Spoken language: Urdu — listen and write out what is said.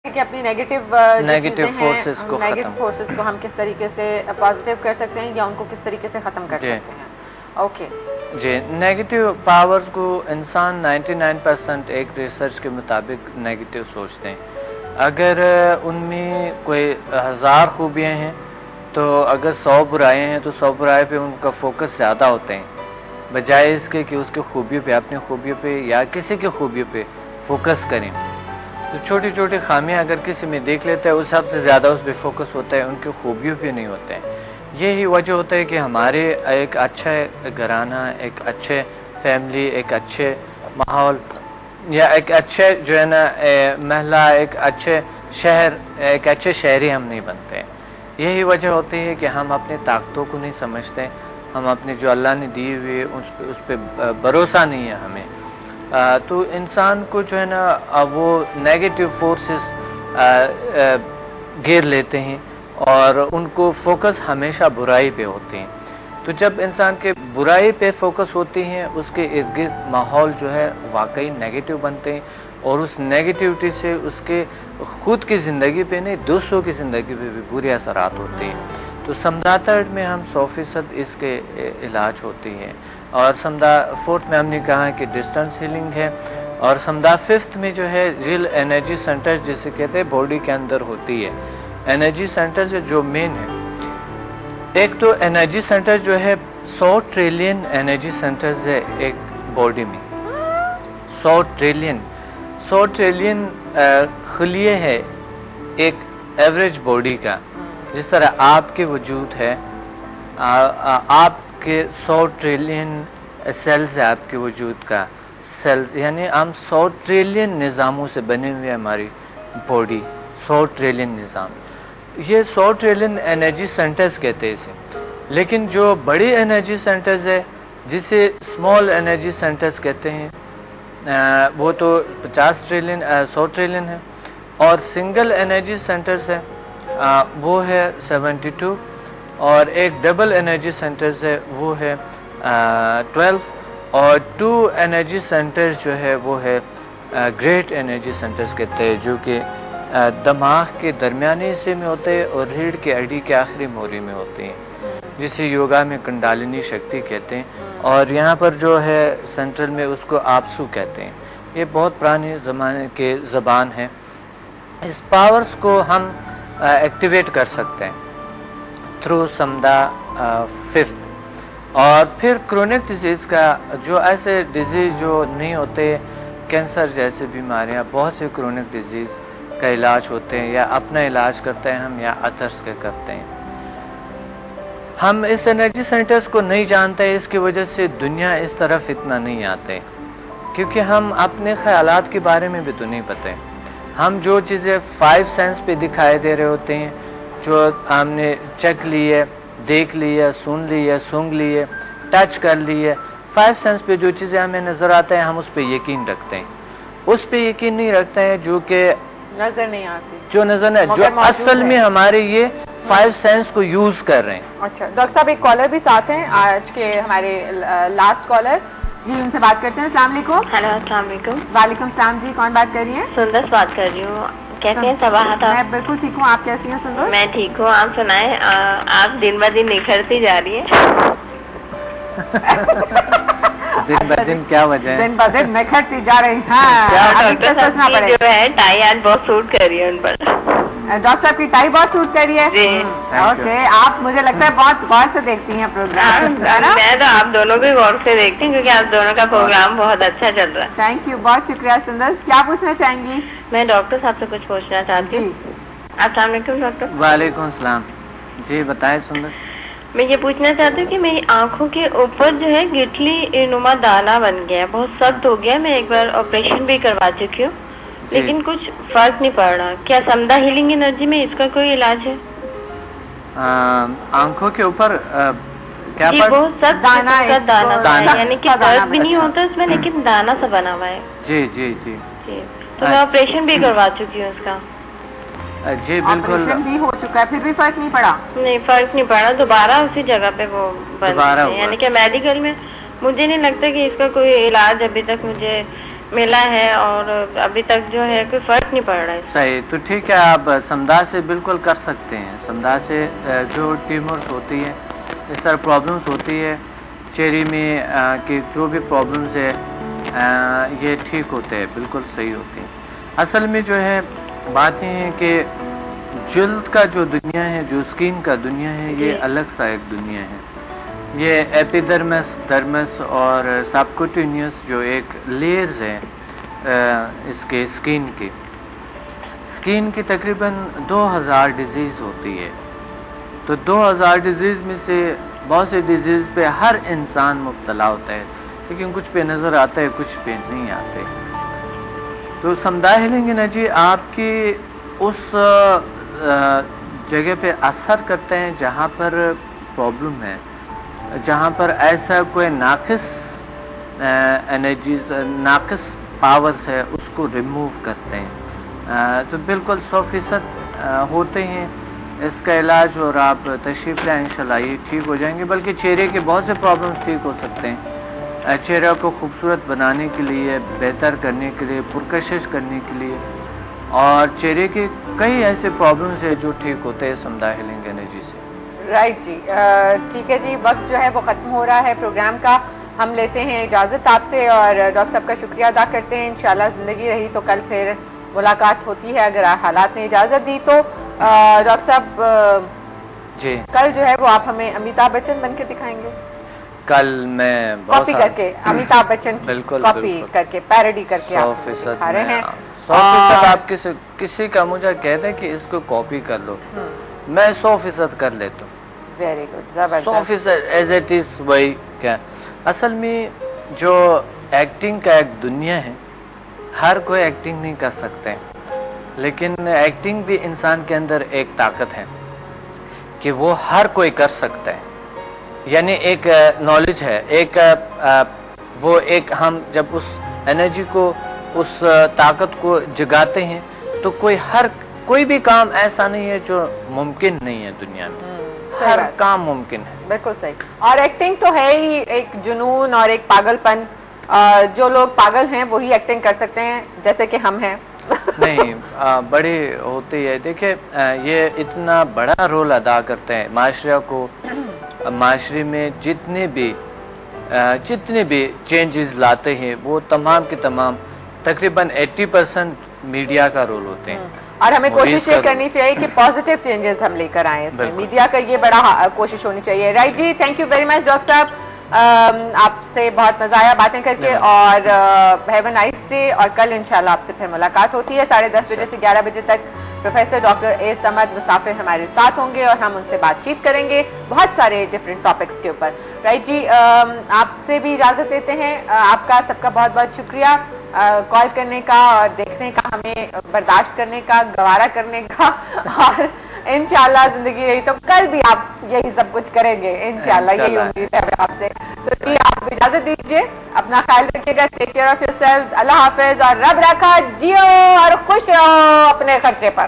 کہ اپنی نیگیٹو فورسز کو ہم کس طریقے سے پازیٹیو کر سکتے ہیں یا ان کو کس طریقے سے ختم کر سکتے ہیں. اوکے جی. نیگیٹو پاورز کو انسان 99% ایک ریسرچ کے مطابق نیگیٹو سوچتے ہیں. اگر ان میں کوئی 1000 خوبیاں ہیں تو اگر 100 برائیں ہیں تو 100 برائے پہ ان کا فوکس زیادہ ہوتے ہیں بجائے اس کے کہ اس کی خوبیوں پہ, اپنی خوبیوں پہ یا کسی کی خوبیوں پہ فوکس کریں. تو چھوٹی چھوٹی خامیاں اگر کسی میں دیکھ لیتا ہے اس سب سے زیادہ اس پہ فوکس ہوتا ہے, ان کی خوبیوں پہ نہیں ہوتے ہیں. یہی وجہ ہوتا ہے کہ ہمارے ایک اچھا گھرانہ, ایک اچھے فیملی, ایک اچھے ماحول یا ایک اچھے جو ہے نا محلہ, ایک اچھے شہر, ایک اچھے شہری ہم نہیں بنتے ہیں. یہی وجہ ہوتی ہے کہ ہم اپنی طاقتوں کو نہیں سمجھتے, ہم اپنے جو اللہ نے دی ہوئی اس پہ بھروسہ نہیں ہے ہمیں. تو انسان کو جو ہے نا وہ نیگیٹو فورسز گھیر لیتے ہیں اور ان کو فوکس ہمیشہ برائی پہ ہوتے ہیں. تو جب انسان کے برائی پہ فوکس ہوتی ہیں اس کے ارد گرد ماحول جو ہے واقعی نیگیٹو بنتے ہیں اور اس نیگیٹیوٹی سے اس کے خود کی زندگی پہ نہیں دوسروں کی زندگی پہ بھی برے اثرات ہوتے ہیں. تو سمدھا میں ہم 100% اس کے علاج ہوتی ہیں. اور سمدھا 4 میں ہم نے کہا کہ ڈسٹنس ہیلنگ ہے, اور سمدھا 5 میں جو ہے ریل انرجی سینٹر جسے کہتے ہیں باڈی کے اندر ہوتی ہے. انرجی سینٹر جو مین ہے, ایک تو انرجی سینٹر جو ہے 100 ٹریلین انرجی سینٹرز ہے ایک باڈی میں. 100 ٹریلین خلیے ہے ایک ایوریج باڈی کا. جس طرح آپ کے وجود ہے, آپ کے 100 ٹریلین سیلز ہے آپ کے وجود کا سیلز, یعنی ہم 100 ٹریلین نظاموں سے بنے ہوئے ہماری باڈی. 100 ٹریلین نظام, یہ 100 ٹریلین انرجی سینٹرز کہتے ہیں اسے. لیکن جو بڑی انرجی سینٹرز ہے جسے اسمال انرجی سینٹرز کہتے ہیں وہ تو 100 ٹریلین ہے. اور سنگل انرجی سینٹرز ہے وہ ہے 72, اور ایک ڈبل انرجی سینٹرز ہے وہ ہے 12, اور 2 انرجی سینٹرز جو ہے وہ ہے گریٹ انرجی سینٹرز کہتے ہیں, جو کہ دماغ کے درمیانی حصے میں ہوتے ہیں اور ریڑھ کی ہڈی کے آخری موری میں ہوتے ہیں, جسے یوگا میں کنڈالنی شکتی کہتے ہیں. اور یہاں پر جو ہے سینٹرل میں اس کو آپسو کہتے ہیں. یہ بہت پرانے زمانے کے زبان ہے. اس پاورز کو ہم ایکٹیویٹ کر سکتے ہیں تھرو سمدھا 5. اور پھر کرونک ڈیزیز کا, جو ایسے ڈیزیز جو نہیں ہوتے, کینسر جیسے بیماریاں, بہت سے کرونک ڈیزیز کا علاج ہوتے ہیں, یا اپنا علاج کرتے ہیں ہم یا ادرس کے کرتے ہیں. ہم اس انرجی سینٹرز کو نہیں جانتے, اس کی وجہ سے دنیا اس طرف اتنا نہیں آتے, کیونکہ ہم اپنے خیالات کے بارے میں بھی تو نہیں پتہ. ہم جو چیزیں 5 سینس پہ دکھائی دے رہے ہوتے ہیں, جو ہم نے چیک لی ہے, دیکھ لی ہے, سن لی ہے, سونگ لی ہے, ٹچ کر لی ہے, 5 سینس پہ جو چیزیں ہمیں نظر آتے ہیں ہم اس پہ یقین رکھتے ہیں. اس پہ یقین نہیں رکھتے ہیں جو کہ نظر نہیں آتی, جو نظر نہیں, جو اصل میں ہمارے یہ 5 سینس کو یوز کر رہے ہیں. اچھا ڈاکٹر صاحب, ایک کالر بھی ساتھ ہیں آج کے ہمارے لاسٹ کالر, جی ان سے بات کرتے ہیں. السلام علیکم. ہیلو السلام علیکم. وعلیکم السلام. جی کون بات کر رہی ہیں؟ سندس بات کر رہی ہوں. کیسے ہیں صباحت؟ میں بالکل ٹھیک ہوں, آپ کیسی ہیں سندس؟ میں ٹھیک ہوں. آپ سنائیں, آپ دن بہ دن نکھرتی جا رہی ہیں. دن بہ دن کیا وجہ ہے؟ دن بہ دن نکھرتی جا رہی ہیں. ڈاکٹر صاحب کی جو ہے ٹائی آج بہت سوٹ کر رہی ہے ان پر. ڈاکٹر صاحب کی ٹائی بہت سوٹ کر رہی ہے. جی اوکے, آپ مجھے لگتا ہے بہت غور سے دیکھتی ہیں پروگرام. میں تو آپ دونوں بھی غور سے دیکھتی ہوں کیونکہ آپ دونوں کا پروگرام بہت اچھا چل رہا ہے. تھینک یو, بہت شکریہ. سندس کیا پوچھنا چاہیں گی؟ میں ڈاکٹر صاحب سے کچھ پوچھنا چاہتی ہوں. السلام علیکم ڈاکٹر. وعلیکم السلام. جی بتائیں سندس. میں یہ پوچھنا چاہتی ہوں کہ میری آنکھوں کے اوپر جو ہے گٹلی نما دانا بن گیا ہے, بہت سخت ہو گیا. میں ایک بار آپریشن بھی کروا چکی ہوں لیکن کچھ فرق نہیں پڑ رہا. کیا سمدھا ہیلنگ انرجی میں اس کا کوئی علاج ہے؟ آنکھوں کے اوپر کیا جی بہت سخت دانا, یعنی کہ درد بھی نہیں ہوتا اس میں لیکن دانا سا بنا ہوا ہے. جی جی جی جی, تو میں آپریشن بھی کروا چکی ہوں اس کا. جی بالکل. آپریشن بھی ہو چکا ہے پھر بھی فرق نہیں پڑا؟ نہیں فرق نہیں پڑا, دوبارہ اسی جگہ پہ وہ بن, یعنی کہ میڈیکل میں مجھے نہیں لگتا کہ اس کا کوئی علاج ابھی تک مجھے ملا ہے اور ابھی تک جو ہے کوئی فرق نہیں پڑ رہا ہے. صحیح. تو ٹھیک ہے، آپ سمدھا سے بالکل کر سکتے ہیں. سمدھا سے جو ٹیومرز ہوتی ہے، اس طرح پرابلمس ہوتی ہے چہرے میں کہ جو بھی پرابلمس ہے یہ ٹھیک ہوتے ہیں، بالکل صحیح ہوتے ہیں. اصل میں جو ہے بات یہ ہے کہ جلد کا جو دنیا ہے، جو اسکن کا دنیا ہے، یہ الگ سا ایک دنیا ہے. یہ ایپیڈرمس، ڈرمس اور سبکوٹینیوس جو ایک لیئرز ہیں اس کے اسکن کی تقریباً 2000 ڈیزیز ہوتی ہے. تو 2000 ڈیزیز میں سے بہت سے ڈیزیز پہ ہر انسان مبتلا ہوتا ہے، لیکن کچھ پہ نظر آتا ہے، کچھ پہ نہیں آتے. تو سمدھا ہیلنگ انرجی آپ کی اس جگہ پہ اثر کرتے ہیں جہاں پر پرابلم ہے، جہاں پر ایسا کوئی ناقص انرجیز، ناقص پاورز ہے، اس کو ریموو کرتے ہیں. تو بالکل 100% ہوتے ہیں اس کا علاج، اور آپ تشریف لائیں انشاءاللہ یہ ٹھیک ہو جائیں گے. بلکہ چہرے کے بہت سے پرابلمس ٹھیک ہو سکتے ہیں. چہرے کو خوبصورت بنانے کے لیے، بہتر کرنے کے لیے، پرکشش کرنے کے لیے، اور چہرے کے کئی ایسے پرابلمس ہیں جو ٹھیک ہوتے ہیں سمدھا ہیلنگ انرجی سے. رائٹ جی، ٹھیک ہے جی، وقت جو ہے وہ ختم ہو رہا ہے پروگرام کا. ہم لیتے ہیں اجازت آپ سے، اور ڈاکٹر صاحب کا شکریہ ادا کرتے ہیں. انشاءاللہ زندگی رہی تو کل پھر ملاقات ہوتی ہے اگر حالات نے اجازت دی تو. ڈاکٹر صاحب جی، کل جو ہے وہ آپ ہمیں امیتابھ بچن بن کے دکھائیں گے؟ کل میں کاپی کر کے امیتابھ بچن کی کاپی کر کے، پیروڈی کر کے 100% دکھا رہے ہیں. 100% آپ کسی کا مجھے کہہ دیں کہ اس کو کاپی کر لو، میں 100% کر لیتا ہوں. ویری گڈ، زبردست. 100% ایز اٹ از. وہی کیا اصل میں جو ایکٹنگ کا ایک دنیا ہے، ہر کوئی ایکٹنگ نہیں کر سکتے، لیکن ایکٹنگ بھی انسان کے اندر ایک طاقت ہے کہ وہ ہر کوئی کر سکتا ہے. یعنی ایک نالج ہے، ہم جب اس انرجی کو، اس طاقت کو جگاتے ہیں تو کوئی بھی کام ایسا نہیں ہے جو ممکن نہیں ہے دنیا میں. ہر کام ممکن ہے. بالکل صحیح. اور ایکٹنگ تو ہے ہی ایک جنون اور ایک پاگل پن. جو لوگ پاگل ہیں وہی ایکٹنگ کر سکتے ہیں، جیسے کہ ہم ہیں. نہیں، بڑی ہوتی ہے. دیکھیں یہ اتنا بڑا رول ادا کرتے ہیں معاشرے میں جتنے بھی چینجز لاتے ہیں وہ تمام کے تمام تقریباً 80% میڈیا کا رول ہوتے ہیں. اور ہمیں کوشش یہ کرنی چاہیے کہ پازیٹیو چینجز ہم لے کر آئیں اس میں. میڈیا کا یہ بڑا کوشش ہونی چاہیے. رائٹ جی، thank you very much doctor صاحب. آپ سے بہت مزہ آیا باتیں کر کے، اور ہیو اے نائس ڈے. اور کل انشاءاللہ آپ سے پھر ملاقات ہوتی ہے 10:30 بجے سے 11 بجے تک. پروفیسر ڈاکٹر اے سمد مسافر ہمارے ساتھ ہوں گے اور ہم ان سے بات چیت کریں گے بہت سارے ڈفرینٹ ٹاپکس کے اوپر. رائٹ جی، آپ سے بھی اجازت دیتے ہیں. آپ کا سب کا بہت بہت شکریہ کال کرنے کا اور دیکھنے کا، ہمیں برداشت کرنے کا، گوارا کرنے کا. اور انشاءاللہ زندگی رہی تو کل بھی آپ یہی سب کچھ کریں گے انشاءاللہ، یہی امید ہے آپ سے. تو جی آپ اجازت دیجیے، اپنا خیال رکھیے گا. Take care of yourself. اللہ حافظ، اور رب رکھا جیو اور خوش رہو اپنے خرچے پر.